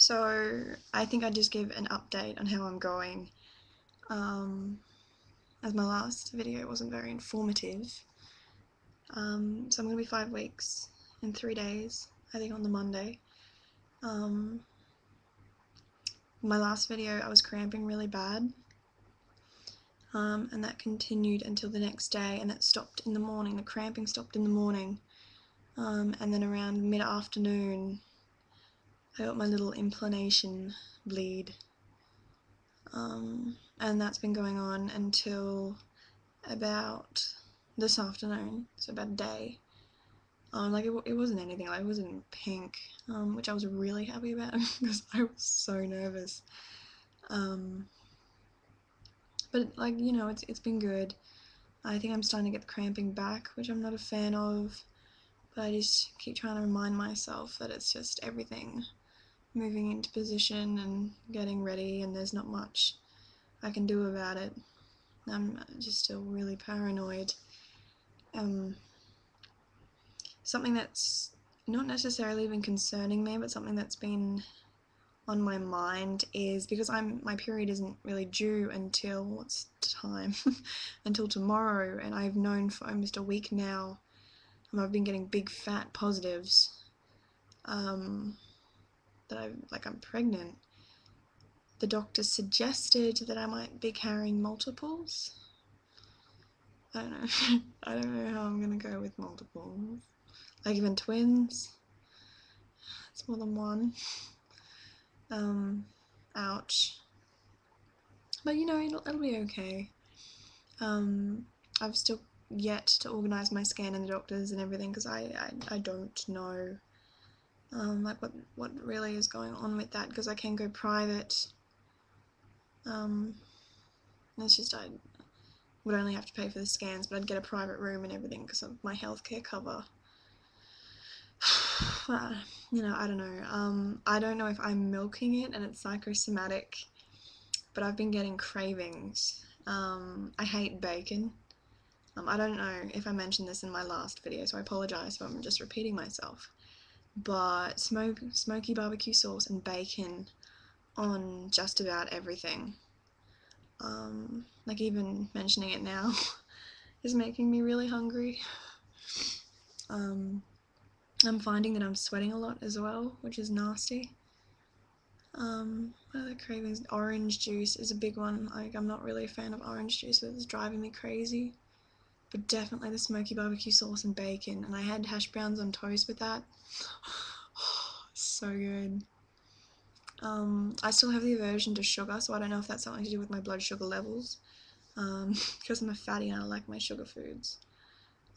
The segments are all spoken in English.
So I think I'd just give an update on how I'm going, as my last video wasn't very informative. So I'm going to be 5 weeks in 3 days, I think on the Monday. My last video I was cramping really bad, and that continued until the next day, and it stopped in the morning. The cramping stopped in the morning, and then around mid-afternoon I got my little inclination bleed, and that's been going on until about this afternoon, so about a day. It wasn't anything, like it wasn't pink, which I was really happy about because I was so nervous. But like, you know, it's been good. I think I'm starting to get the cramping back, which I'm not a fan of, but I just keep trying to remind myself that it's just everything moving into position and getting ready, and there's not much I can do about it. I'm just still really paranoid. Something that's not necessarily even concerning me, but something that's been on my mind is because my period isn't really due until, what's the time? Until tomorrow, and I've known for almost a week now, and I've been getting big fat positives, that I'm pregnant. The doctor suggested that I might be carrying multiples. I don't know. I don't know how I'm gonna go with multiples. Like even twins. It's more than one. Ouch. But you know, it'll be okay. I've still yet to organise my scan and the doctors and everything because I don't know like what really is going on with that, because I can go private. It's just I would only have to pay for the scans, but I'd get a private room and everything because of my healthcare cover. You know, I don't know. I don't know if I'm milking it and it's psychosomatic, but I've been getting cravings. I hate bacon. I don't know if I mentioned this in my last video, so I apologise if I'm just repeating myself. But smoky barbecue sauce and bacon on just about everything. Like even mentioning it now is making me really hungry. I'm finding that I'm sweating a lot as well, which is nasty. Other cravings, orange juice is a big one. Like, I'm not really a fan of orange juice, so it's driving me crazy. But definitely the smoky barbecue sauce and bacon, and I had hash browns on toast with that. So good. I still have the aversion to sugar, so I don't know if that's something to do with my blood sugar levels, because I'm a fatty and I like my sugar foods.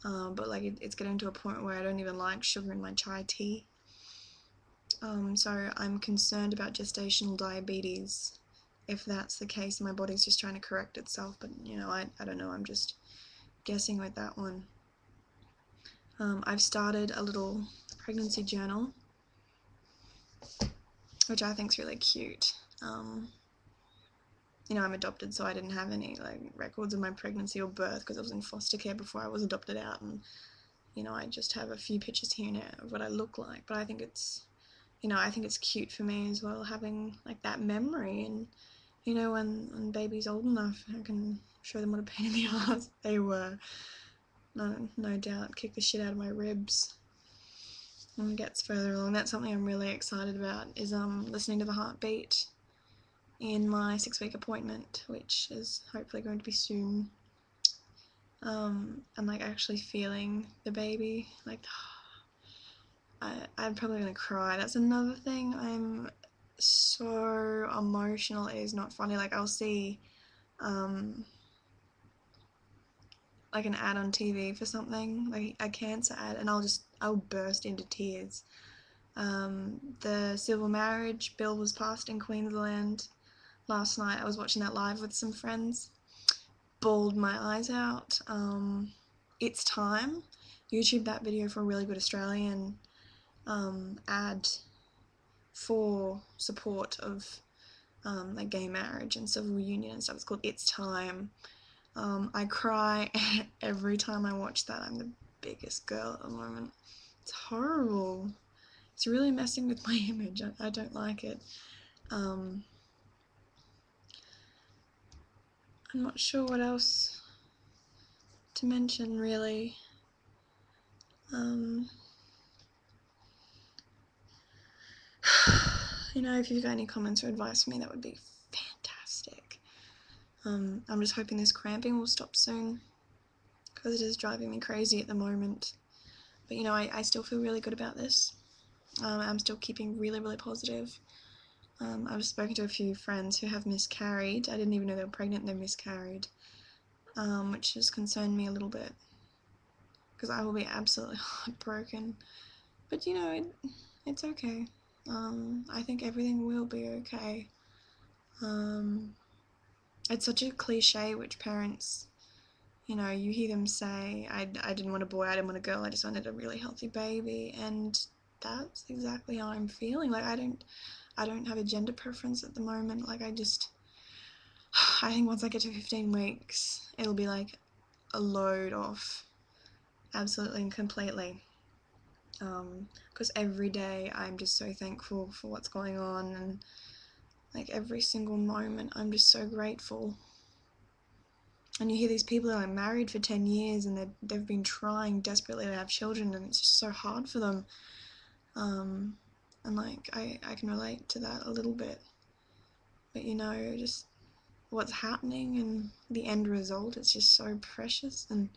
But like it's getting to a point where I don't even like sugar in my chai tea. So I'm concerned about gestational diabetes. If that's the case, my body's just trying to correct itself, but you know, I don't know, I'm just guessing with that one. I've started a little pregnancy journal, which I think's really cute. You know, I'm adopted, so I didn't have any like records of my pregnancy or birth because I was in foster care before I was adopted out, and you know, I just have a few pictures here and there of what I look like. But I think it's, you know, I think it's cute for me as well, having like that memory, and you know, when baby's old enough, I can show them what a pain in the ass they were. No doubt kick the shit out of my ribs. When it gets further along, that's something I'm really excited about, is listening to the heartbeat in my 6-week appointment, which is hopefully going to be soon. And like actually feeling the baby, like I'm probably gonna cry. That's another thing. I'm so emotional. It is not funny. Like I'll see like an ad on TV for something, like a cancer ad, and I'll burst into tears. The civil marriage bill was passed in Queensland last night. I was watching that live with some friends. Bawled my eyes out. It's time. YouTube that video for a really good Australian ad for support of like gay marriage and civil union and stuff. It's called It's Time. I cry every time I watch that. I'm the biggest girl at the moment. It's horrible. It's really messing with my image. I don't like it. I'm not sure what else to mention, really. You know, if you've got any comments or advice for me, that would be fantastic. I'm just hoping this cramping will stop soon, because it is driving me crazy at the moment. But you know, I still feel really good about this. I'm still keeping really, really positive. I've spoken to a few friends who have miscarried. I didn't even know they were pregnant and they miscarried, which has concerned me a little bit, because I will be absolutely heartbroken. But you know, it's okay. I think everything will be okay. It's such a cliche which parents, you know, you hear them say, I didn't want a boy, I didn't want a girl, I just wanted a really healthy baby, and that's exactly how I'm feeling. Like, I don't have a gender preference at the moment. Like, I think once I get to 15 weeks, it'll be like a load off, absolutely and completely. Because every day I'm just so thankful for what's going on, and like every single moment I'm just so grateful. And you hear these people that are married for 10 years and they've been trying desperately to have children, and it's just so hard for them. And like, I can relate to that a little bit. But you know, just what's happening and the end result, it's just so precious, and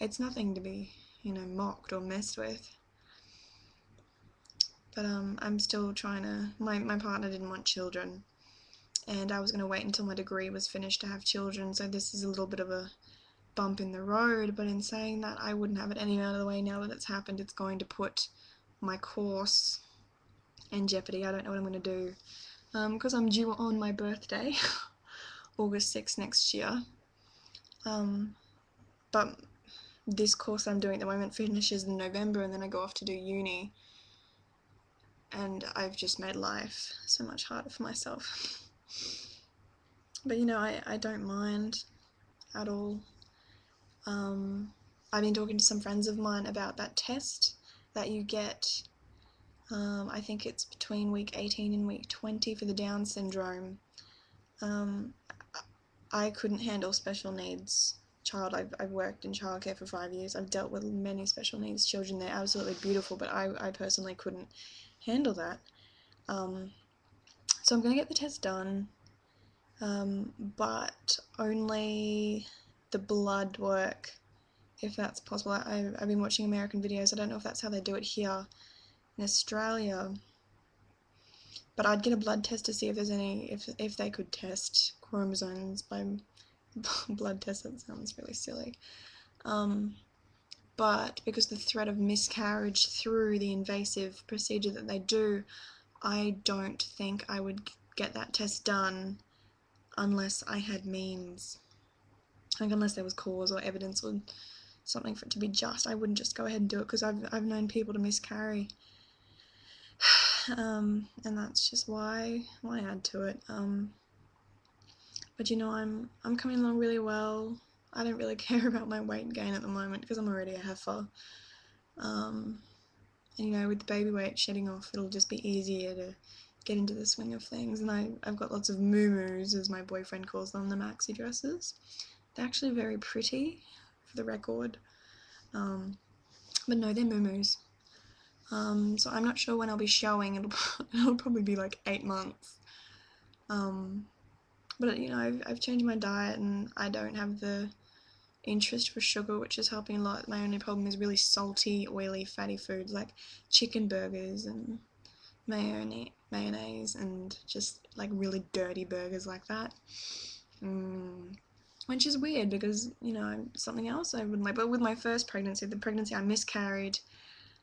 it's nothing to be, you know, mocked or messed with. But I'm still trying to, my partner didn't want children, and I was going to wait until my degree was finished to have children, so this is a little bit of a bump in the road. But in saying that, I wouldn't have it any out of the way now that it's happened. It's going to put my course in jeopardy. I don't know what I'm going to do, because I'm due on my birthday, August 6th next year. But this course I'm doing at the moment finishes in November, and then I go off to do uni, and I've just made life so much harder for myself. But you know, I don't mind at all. I've been talking to some friends of mine about that test that you get. I think it's between week 18 and week 20 for the Down syndrome. I couldn't handle special needs child. I've worked in childcare for 5 years. I've dealt with many special needs children. They're absolutely beautiful, but I personally couldn't handle that. So I'm going to get the test done, but only the blood work, if that's possible. I've been watching American videos. I don't know if that's how they do it here in Australia, but I'd get a blood test to see if there's any, if they could test chromosomes by blood test. That sounds really silly. But because the threat of miscarriage through the invasive procedure that they do, I don't think I would get that test done unless I had means. Like, unless there was cause or evidence or something for it to be just, I wouldn't just go ahead and do it, because I've known people to miscarry. And that's just why I add to it. But you know, I'm coming along really well. I don't really care about my weight gain at the moment, because I'm already a heifer. And you know, with the baby weight shedding off, it'll just be easier to get into the swing of things. And I've got lots of moo-moos, as my boyfriend calls them, the maxi dresses. They're actually very pretty, for the record. But no, they're moo-moos. So I'm not sure when I'll be showing. It'll probably be like 8 months. But you know, I've changed my diet, and I don't have the interest for sugar, which is helping a lot. My only problem is really salty, oily, fatty foods like chicken burgers and mayonnaise, and just like really dirty burgers like that. Which is weird, because you know, something else I wouldn't like. But with my first pregnancy, the pregnancy I miscarried,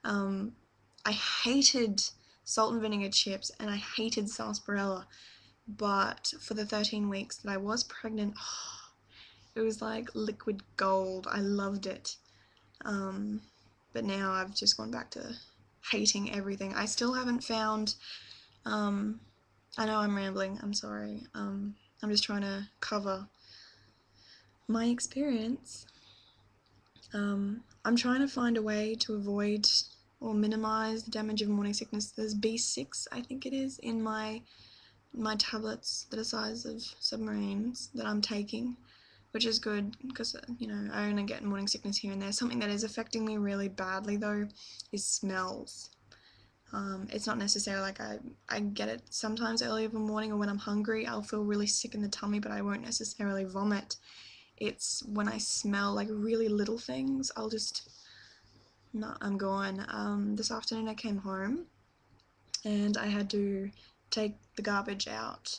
I hated salt and vinegar chips, and I hated sarsaparilla. But for the 13 weeks that I was pregnant, it was like liquid gold. I loved it. But now I've just gone back to hating everything. I still haven't found, I know I'm rambling, I'm sorry. I'm just trying to cover my experience. I'm trying to find a way to avoid or minimize the damage of morning sickness. There's B6, I think it is, in my tablets that are the size of submarines that I'm taking, which is good because, you know, I only get morning sickness here and there. Something that is affecting me really badly though is smells. It's not necessarily like I get it sometimes early in the morning, or when I'm hungry I'll feel really sick in the tummy, but I won't necessarily vomit. It's when I smell like really little things, I'll just, no, I'm gone. This afternoon I came home and I had to take the garbage out,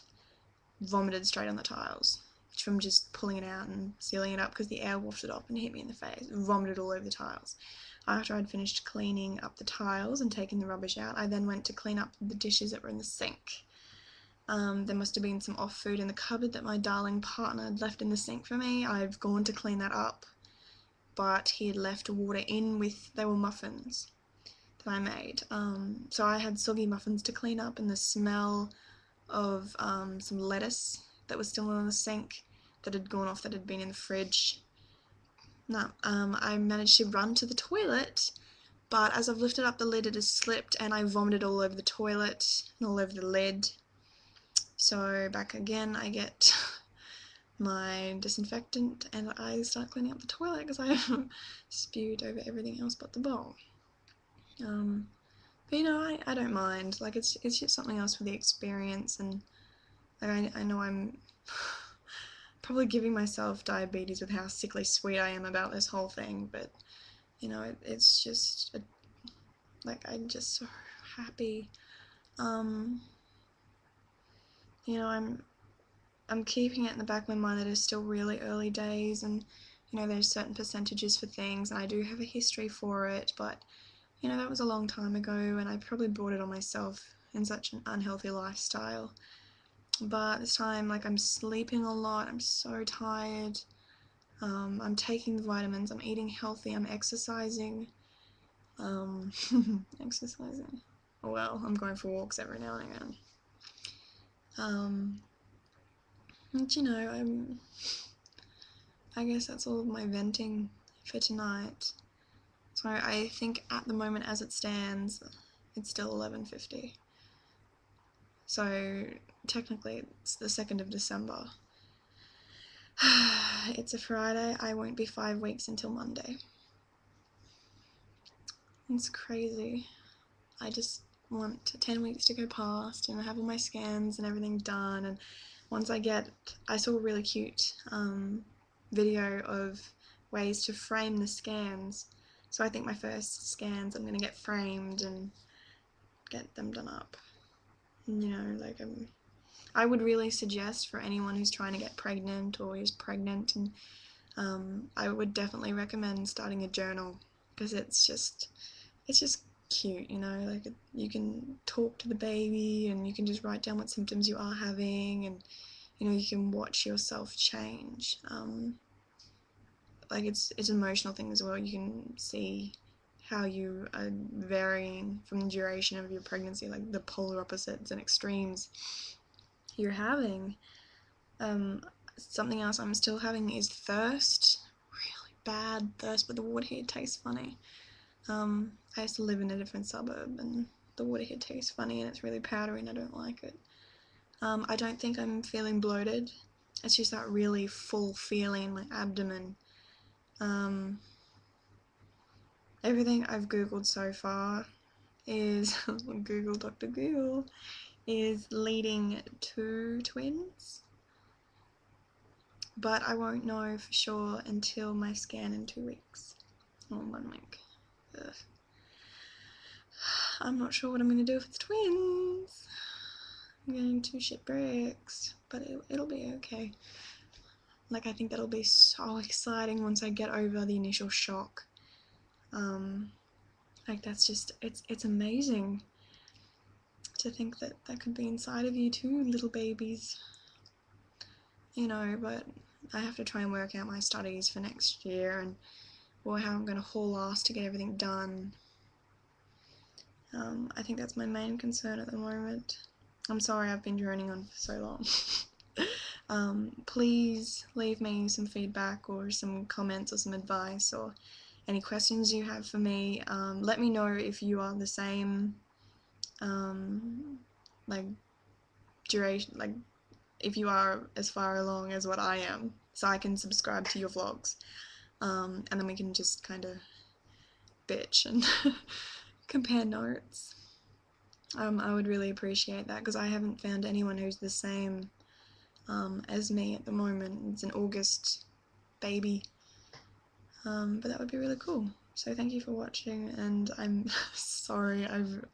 vomited straight on the tiles from just pulling it out and sealing it up because the air wafted up and hit me in the face, vomited all over the tiles. After I'd finished cleaning up the tiles and taking the rubbish out, I then went to clean up the dishes that were in the sink. There must have been some off food in the cupboard that my darling partner had left in the sink for me. I've gone to clean that up, but he had left water in with, they were muffins that I made. So I had soggy muffins to clean up, and the smell of some lettuce that was still in the sink that had gone off, that had been in the fridge. No, I managed to run to the toilet, but as I've lifted up the lid it has slipped and I vomited all over the toilet and all over the lid. So back again I get my disinfectant and I start cleaning up the toilet because I spewed over everything else but the bowl. But you know, I don't mind. Like, it's just something else for the experience, and like, I know I'm probably giving myself diabetes with how sickly sweet I am about this whole thing, but you know, it's just like, I'm just so happy. You know, I'm keeping it in the back of my mind that it's still really early days, and you know, there's certain percentages for things, and I do have a history for it, but you know, that was a long time ago, and I probably brought it on myself in such an unhealthy lifestyle. But this time, like, I'm sleeping a lot, I'm so tired, I'm taking the vitamins, I'm eating healthy, I'm exercising, exercising, well, I'm going for walks every now and again, and you know, I guess that's all of my venting for tonight. So I think at the moment as it stands, it's still 11:50. So technically it's the 2nd of December. It's a Friday, I won't be 5 weeks until Monday. It's crazy. I just want 10 weeks to go past and I have all my scans and everything done, and once I saw a really cute video of ways to frame the scans, so I think my first scans I'm going to get framed and get them done up. You know, like, I would really suggest for anyone who's trying to get pregnant or is pregnant, and I would definitely recommend starting a journal, because it's just cute, you know, like, you can talk to the baby and you can just write down what symptoms you are having, and you know, you can watch yourself change. Like, it's an emotional thing as well. You can see how you are varying from the duration of your pregnancy, like the polar opposites and extremes you're having. Something else I'm still having is thirst, really bad thirst, but the water here tastes funny. I used to live in a different suburb and the water here tastes funny and it's really powdery and I don't like it. I don't think I'm feeling bloated, it's just that really full feeling in my abdomen. Everything I've googled so far is, Google Dr. Google, is leading to twins, but I won't know for sure until my scan in 2 weeks, or 1 week. Ugh. I'm not sure what I'm going to do if it's twins. I'm getting 2 shit bricks, but it'll be okay. Like, I think that'll be so exciting once I get over the initial shock. Like, that's just, it's amazing to think that that could be inside of you too, little babies. You know, but I have to try and work out my studies for next year, and or how I'm going to haul ass to get everything done. I think that's my main concern at the moment. I'm sorry I've been droning on for so long. Please leave me some feedback or some comments or some advice, or any questions you have for me. Let me know if you are the same, like, duration, like, if you are as far along as what I am, so I can subscribe to your vlogs, and then we can just kind of bitch and compare notes. I would really appreciate that, because I haven't found anyone who's the same as me at the moment. It's an August baby, but that would be really cool. So thank you for watching, and I'm sorry I have